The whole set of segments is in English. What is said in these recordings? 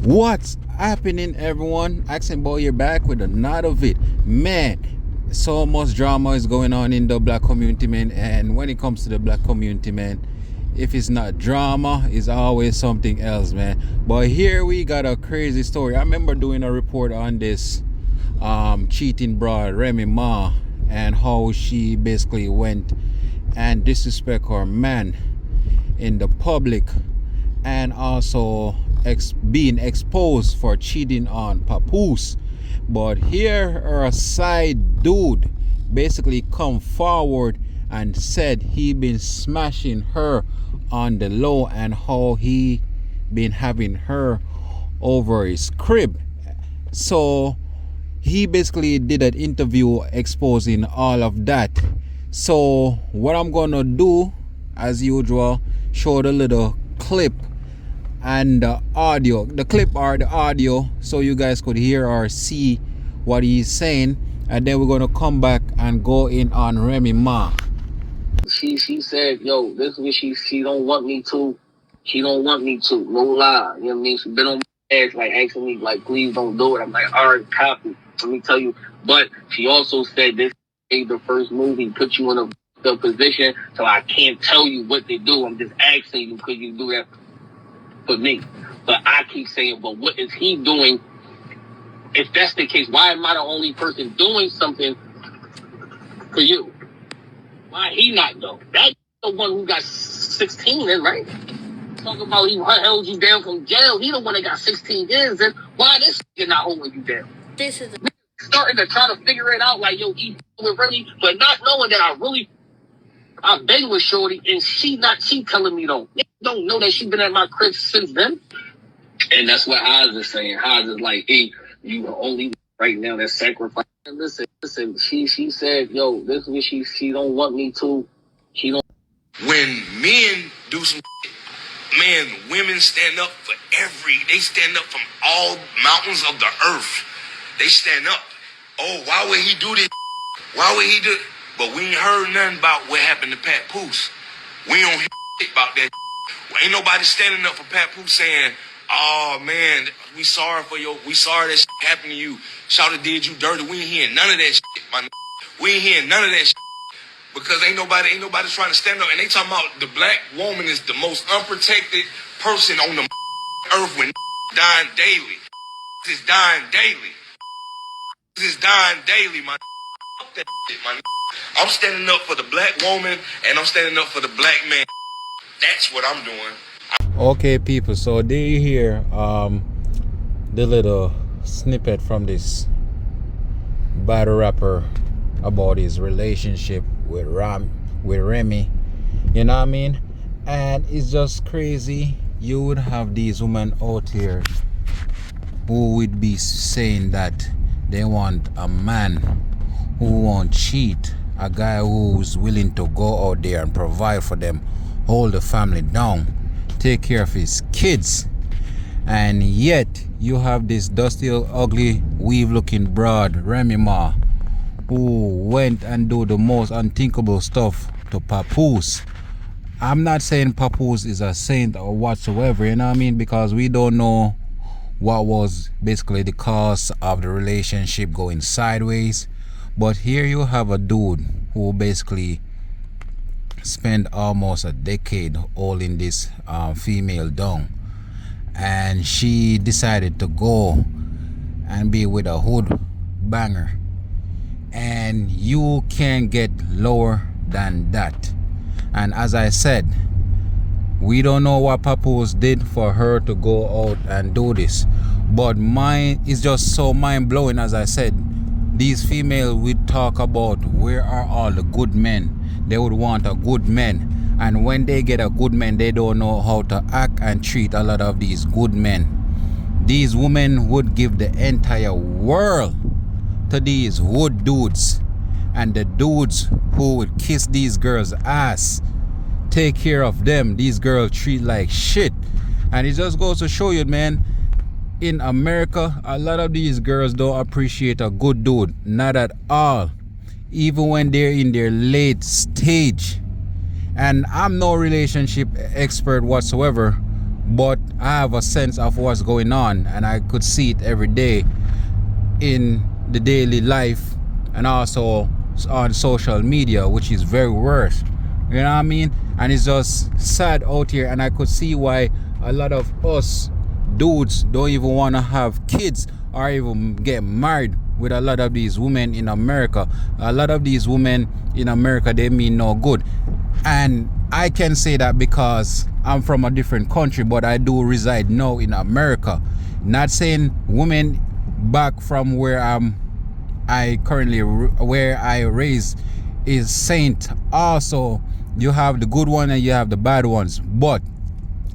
What's happening, everyone? Accent Boy, you're back with another vid. Man, so much drama is going on in the black community, man. And when it comes to the black community, man, if it's not drama, it's always something else, man. But here we got a crazy story. I remember doing a report on this cheating broad, Remy Ma, and how she basically went and disrespect her man in the public, and also being exposed for cheating on Papoose. But here a side dude basically come forward and said he been smashing her on the low and how he been having her over his crib. So he basically did an interview exposing all of that. So what I'm gonna do, as usual, show the little clip and the audio, the clip or the audio, so you guys could hear or see what he's saying, and then we're gonna come back and go in on Remy Ma. She said, yo, this is what she don't want me to. She don't want me to. No lie. You know what I mean? She been on my ass, like asking me, like, please don't do it. I'm like, all right, copy. Let me tell you. But she also said this is the first movie put you in the position, so I can't tell you what to do. I'm just asking you, could you do that for me? But I keep saying, but what is he doing? If that's the case, why am I the only person doing something for you? Why he not though? That's the one who got 16 in, right? Talking about he held you down from jail. He the one that got 16 years in. Why this nigga not holding you down? This is starting to try to figure it out, like, yo, he with Remy, but not knowing that I been with Shorty, and she telling me don't know that she been at my crib since then. And that's what Oz is saying. Oz is like, hey, you the only right now that sacrifice. And listen, she said, yo, this is what she don't want me to. She don't. When men do some shit, man, women stand up for they stand up from all mountains of the earth. They stand up. Oh, why would he do this? Why would he do it? But we ain't heard nothing about what happened to Papoose. We don't hear shit about that. Well, ain't nobody standing up for Papoose saying, oh man, we sorry that shit happened to you. Shawty did you dirty. We ain't hearing none of that shit, my nigga. We ain't hearing none of that shit. Because ain't nobody trying to stand up. And they talking about the black woman is the most unprotected person on the earth when dying daily. Is dying daily. This is dying daily, my fuck that shit, my. I'm standing up for the black woman and I'm standing up for the black man. That's what I'm doing. Okay, people, so there you hear the little snippet from this battle rapper about his relationship with Remy. You know what I mean? And it's just crazy. You would have these women out here who would be saying that they want a man who won't cheat, a guy who's willing to go out there and provide for them, hold the family down, take care of his kids. And yet you have this dusty, ugly, weave looking broad, Remy Ma, who went and do the most unthinkable stuff to Papoose. I'm not saying Papoose is a saint or whatsoever, you know what I mean, because we don't know what was basically the cause of the relationship going sideways. But here you have a dude who basically spent almost a decade holding this female down, and she decided to go and be with a hood banger, and you can't get lower than that. And as I said, we don't know what Papoose did for her to go out and do this, but mine is just so mind-blowing. As I said, these females would talk about where are all the good men. They would want a good man, and when they get a good man, they don't know how to act and treat a lot of these good men. These women would give the entire world to these wood dudes, and the dudes who would kiss these girls' ass, take care of them, these girls treat like shit. And it just goes to show you, man, in America, a lot of these girls don't appreciate a good dude, not at all, even when they're in their late stage. And I'm no relationship expert whatsoever, but I have a sense of what's going on, and I could see it every day in the daily life and also on social media, which is very worse. You know what I mean? And it's just sad out here, and I could see why a lot of us dudes don't even want to have kids or even get married with a lot of these women in America. A lot of these women in America, they mean no good. And I can say that because I'm from a different country, but I do reside now in America. Not saying women back from where I currently where I raised is saint. Also, you have the good one and you have the bad ones. But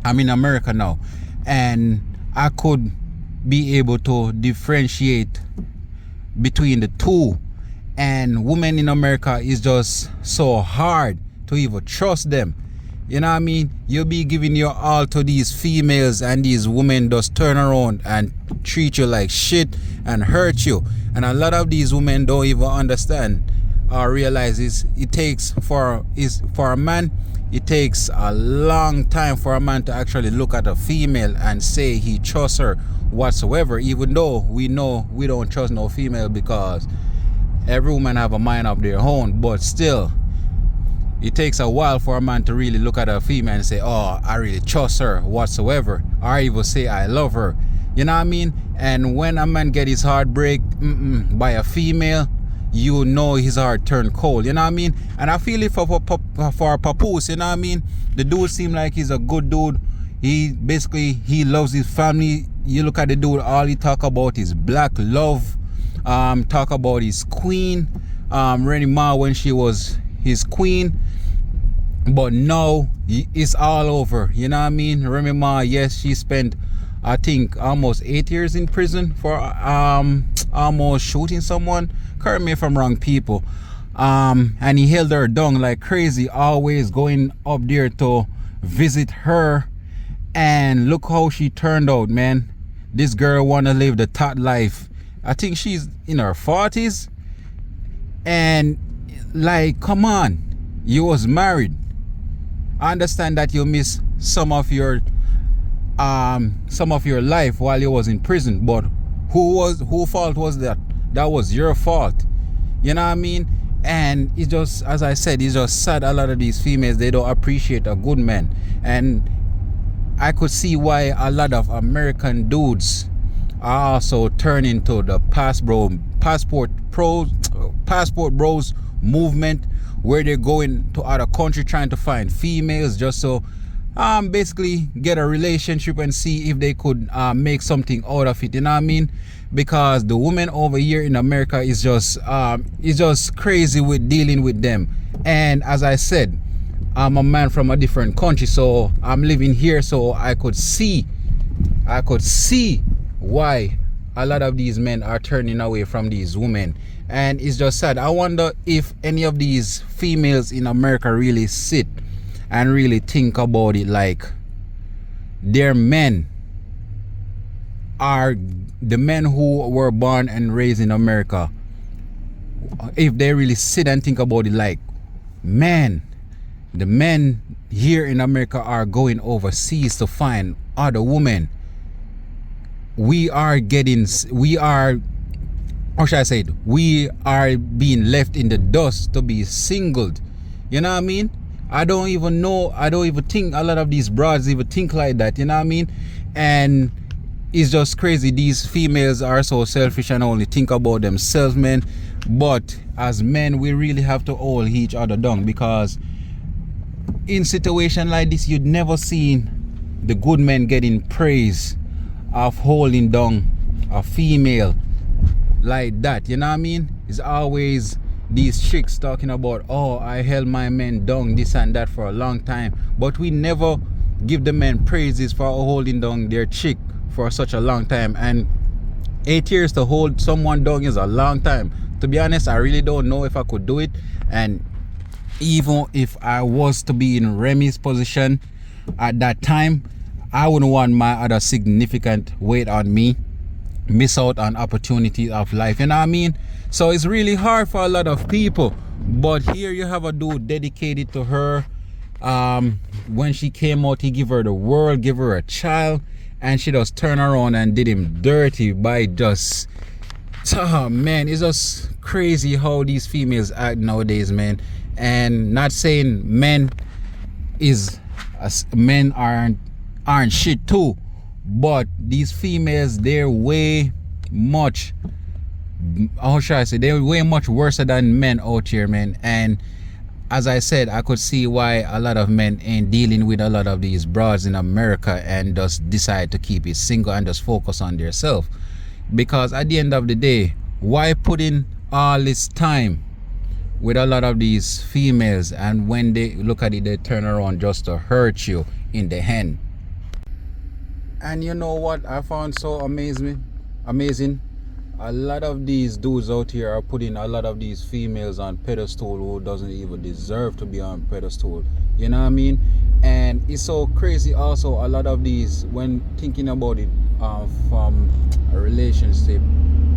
I'm in America now, and I could be able to differentiate between the two. And women in America is just so hard to even trust them. You know what I mean? You'll be giving your all to these females, and these women just turn around and treat you like shit and hurt you. And a lot of these women don't even understand or realize it takes for a man, it takes a long time for a man to actually look at a female and say he trusts her whatsoever, even though we know we don't trust no female because every woman have a mind of their own. But still, it takes a while for a man to really look at a female and say, oh, I really trust her whatsoever, or even say I love her. You know what I mean? And when a man get his heart break by a female, you know his heart turned cold. You know what I mean? And I feel it for Papoose. You know what I mean? The dude seem like he's a good dude. He loves his family. You look at the dude, all he talk about is black love. Talk about his queen, Remy when she was his queen. But now it's all over. You know what I mean? Remy Ma, yes, she spent, I think, almost 8 years in prison for almost shooting someone. Correct me if I'm wrong, people. And he held her down like crazy, always going up there to visit her. And look how she turned out, man. This girl wanna live the top life. I think she's in her 40s. And like, come on, you was married. I understand that you miss some of your life while you was in prison, but who fault was that? That was your fault. You know what I mean? And it's just, as I said, it's just sad. A lot of these females, they don't appreciate a good man. And I could see why a lot of American dudes are also turning to the passport bros movement, where they're going to other country trying to find females just so basically get a relationship and see if they could make something out of it. You know what I mean? Because the women over here in America is just crazy with dealing with them. And as I said, I'm a man from a different country, so I'm living here, so I could see why a lot of these men are turning away from these women. And it's just sad. I wonder if any of these females in America really sit and really think about it, like their men are the men who were born and raised in America. If they really sit and think about it, like, man, the men here in America are going overseas to find other women. We are being left in the dust to be singled. You know what I mean? I don't even think a lot of these broads even think like that. You know what I mean? And it's just crazy. These females are so selfish and only think about themselves, man. But as men, we really have to hold each other down, because in situation like this, you'd never seen the good men getting praise of holding down a female like that. You know what I mean? It's always these chicks talking about, oh, I held my men down, this and that, for a long time. But we never give the men praises for holding down their chick for such a long time. And 8 years to hold someone down is a long time. To be honest, I really don't know if I could do it. And even if I was to be in Remy's position at that time, I wouldn't want my other significant weight on me miss out on opportunities of life. You know what I mean? So it's really hard for a lot of people. But here you have a dude dedicated to her. When she came out, he give her the world, give her a child, and she just turned around and did him dirty by just, oh man, it's just crazy how these females act nowadays, man. And not saying men aren't shit too, but these females, they're way much, how should I say, they're way much worse than men out here, man. And as I said, I could see why a lot of men ain't dealing with a lot of these broads in America and just decide to keep it single and just focus on themselves. Because at the end of the day, why put in all this time with a lot of these females, and when they look at it, they turn around just to hurt you in the hand? And you know what I found so amazing? A lot of these dudes out here are putting a lot of these females on pedestal who doesn't even deserve to be on pedestal. You know what I mean? And it's so crazy also, a lot of these, when thinking about it from a relationship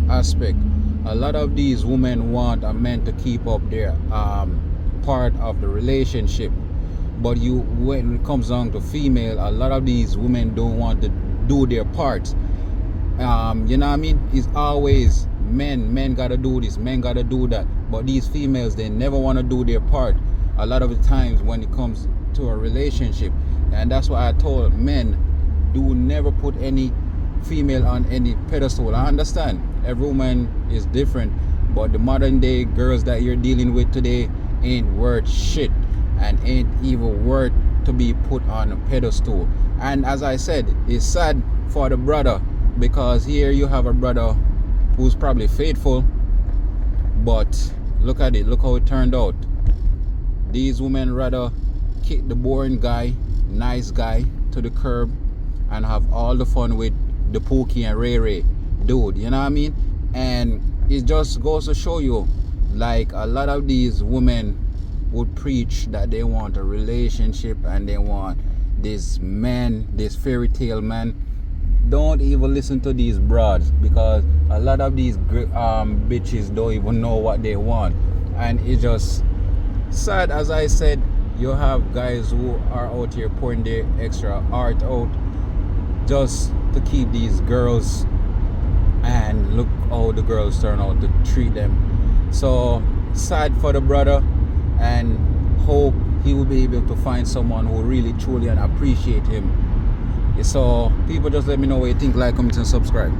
aspect, a lot of these women want a man to keep up their part of the relationship. But when it comes down to female, a lot of these women don't want to do their part. You know what I mean? It's always men gotta do this, men gotta do that. But these females, they never want to do their part a lot of the times when it comes to a relationship. And that's why I told men, do never put any female on any pedestal. I understand every woman is different, but the modern day girls that you're dealing with today ain't worth shit and ain't even worth to be put on a pedestal. And as I said, it's sad for the brother, because here you have a brother who's probably faithful, but look at it, look how it turned out. These women rather kick the boring guy, nice guy, to the curb and have all the fun with the Pookie and Ray Ray dude, you know what I mean? And it just goes to show you, like, a lot of these women would preach that they want a relationship and they want this man, this fairy tale man. Don't even listen to these broads, because a lot of these bitches don't even know what they want. And it's just sad. As I said, you have guys who are out here pouring their extra art out just to keep these girls, and look how the girls turn out to treat them. So sad for the brother, and hope he will be able to find someone who really truly and appreciate him. So people, just let me know what you think, like, comment and subscribe.